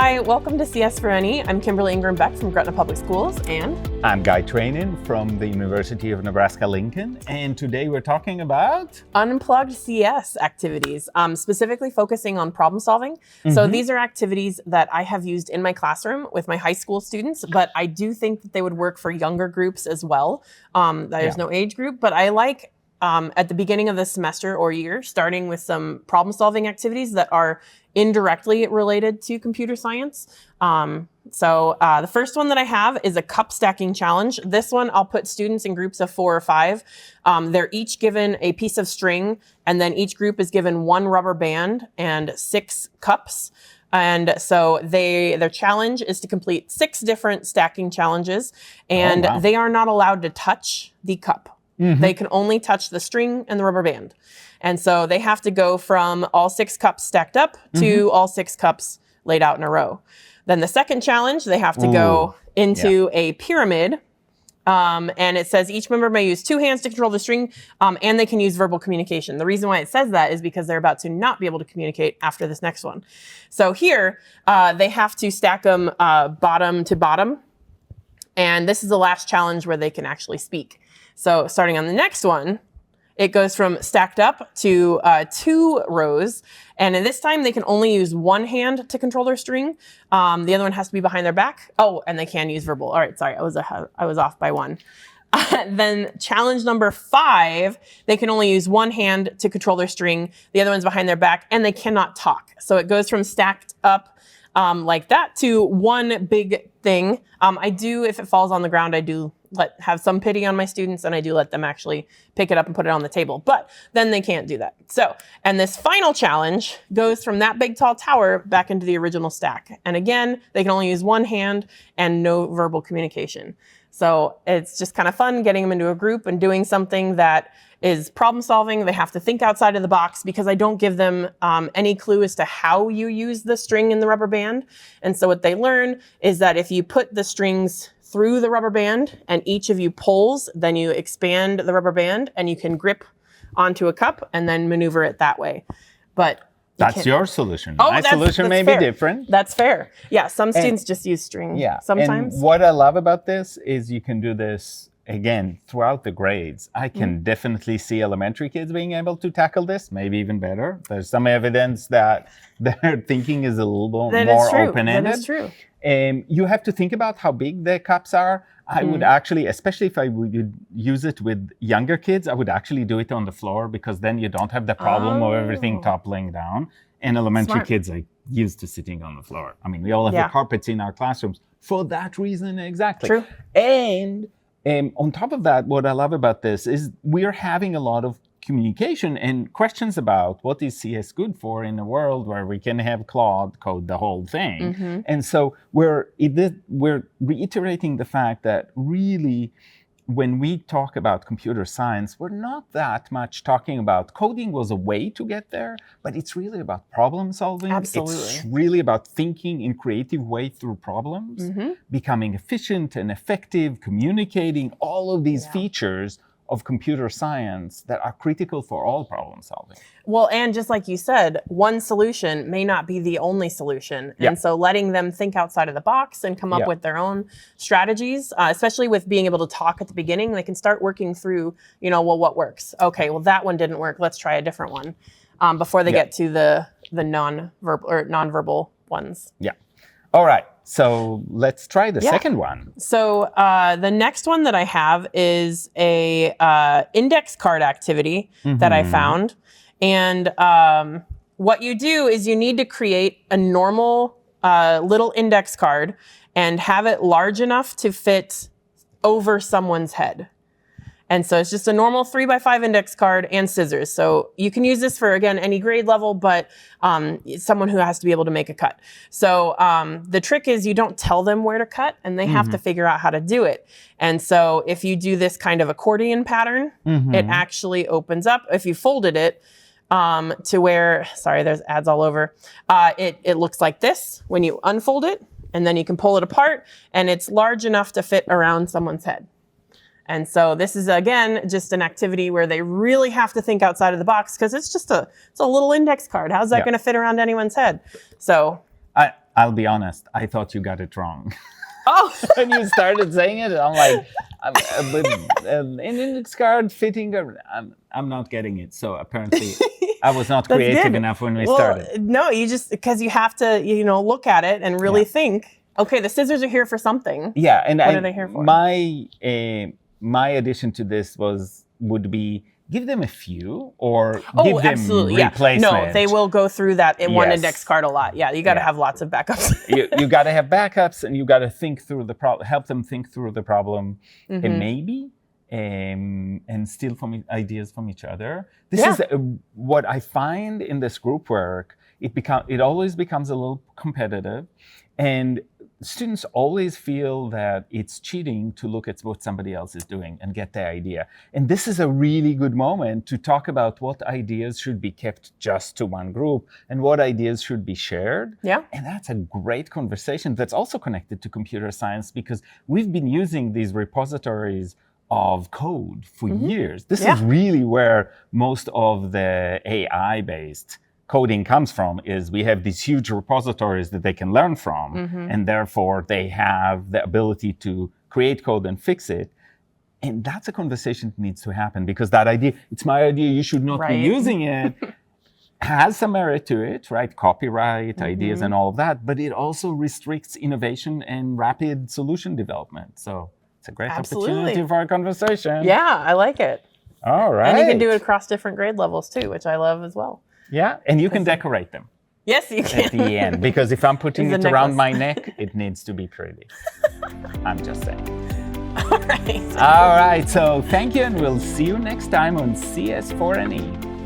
Hi, welcome to CS4NE. I'm Kimberly Ingraham-Beck from Gretna Public Schools, and I'm Guy Trainin from the University of Nebraska-Lincoln, and today we're talking about Unplugged CS activities, specifically focusing on problem solving. So these are activities that I have used in my classroom with my high school students, but I do think that they would work for younger groups as well. There's no age group, but I like at the beginning of the semester or year, starting with some problem solving activities that are indirectly related to computer science. The first one that I have is a cup stacking challenge. This one, I'll put students in groups of 4 or 5. They're each given a piece of string, and then each group is given 1 rubber band and 6 cups. And so their challenge is to complete 6 different stacking challenges, and they are not allowed to touch the cup. They can only touch the string and the rubber band. And so they have to go from all 6 cups stacked up to all 6 cups laid out in a row. Then the second challenge, they have to go into a pyramid. And it says each member may use 2 hands to control the string, and they can use verbal communication. The reason why it says that is because they're about to not be able to communicate after this next one. So here, they have to stack them bottom to bottom. And this is the last challenge where they can actually speak. So starting on the next one, it goes from stacked up to 2 rows. And in this time, they can only use 1 hand to control their string. The other one has to be behind their back. Oh, and they can use verbal. All right, sorry, I was off by 1. Then challenge number 5, they can only use 1 hand to control their string. The other one's behind their back, and they cannot talk. So it goes from stacked up like that to 1 big thing. I do, if it falls on the ground, I do have some pity on my students, and I do let them actually pick it up and put it on the table, but then they can't do that. So, and this final challenge goes from that big tall tower back into the original stack. And again, they can only use 1 hand and no verbal communication. So it's just kind of fun getting them into a group and doing something that is problem solving. They have to think outside of the box because I don't give them any clue as to how you use the string and the rubber band. And so what they learn is that if you put the strings through the rubber band and each of you pulls, then you expand the rubber band and you can grip onto a cup and then maneuver it that way. But that's your solution. Oh, my solution may be different. That's fair. Yeah, some students just use string sometimes. And what I love about this is you can do this, again, throughout the grades. I can definitely see elementary kids being able to tackle this, maybe even better. There's some evidence that their thinking is a little bit more open-ended. That is true. You have to think about how big the cups are. I would actually, especially if I would use it with younger kids, I would actually do it on the floor because then you don't have the problem of everything toppling down. And elementary kids are used to sitting on the floor. I mean, we all have the carpets in our classrooms for that reason exactly. True. And on top of that, what I love about this is we're having a lot of communication and questions about what is CS good for in a world where we can have Claude code the whole thing. And so we're reiterating the fact that really when we talk about computer science, we're not that much talking about coding was a way to get there, but it's really about problem solving. Absolutely. It's really about thinking in creative way through problems, becoming efficient and effective, communicating, all of these features of computer science that are critical for all problem solving. Well, and just like you said, one solution may not be the only solution. And so letting them think outside of the box and come up with their own strategies, especially with being able to talk at the beginning, they can start working through, well, what works? Okay, well, that one didn't work. Let's try a different one before they get to the nonverbal ones. Yeah. All right. So let's try the second one. So the next one that I have is a index card activity that I found. And what you do is you need to create a normal little index card and have it large enough to fit over someone's head. And so it's just a normal 3x5 index card and scissors. So you can use this for, again, any grade level, but someone who has to be able to make a cut. So the trick is you don't tell them where to cut, and they have to figure out how to do it. And so if you do this kind of accordion pattern, it actually opens up. If you folded it to where, sorry, there's ads all over, it looks like this when you unfold it, and then you can pull it apart, and it's large enough to fit around someone's head. And so this is, again, just an activity where they really have to think outside of the box because it's a little index card. How's that going to fit around anyone's head? So I'll be honest, I thought you got it wrong. Oh, When you started saying it, I'm like, an index card fitting, I'm not getting it. So apparently I was not That's creative good. enough when we started. No, you just, because you have to, look at it and really think, okay, the scissors are here for something. Yeah, and What are they here for? My addition to this would be give them a few or give them absolutely. replacement. No, they will go through that in one Yes. index card a lot. Yeah, you got to have lots of backups. you got to have backups, and you got to think through the problem, help them think through the problem, and maybe and steal ideas from each other. This is what I find in this group work. It always becomes a little competitive, and students always feel that it's cheating to look at what somebody else is doing and get the idea. And this is a really good moment to talk about what ideas should be kept just to one group and what ideas should be shared. Yeah. And that's a great conversation that's also connected to computer science, because we've been using these repositories of code for years. This is really where most of the AI-based coding comes from, is we have these huge repositories that they can learn from, and therefore they have the ability to create code and fix it. And that's a conversation that needs to happen, because that idea, it's my idea, you should not be using it, has some merit to it, right? Copyright, ideas and all of that, but it also restricts innovation and rapid solution development. So it's a great opportunity for our conversation. Yeah, I like it. All right. And you can do it across different grade levels too, which I love as well. Yeah, and you can decorate them. Yes, you can. At the end, because if I'm putting It's it a around necklace. my neck, it needs to be pretty. I'm just saying. All right. All right, so thank you, and we'll see you next time on CS4NE.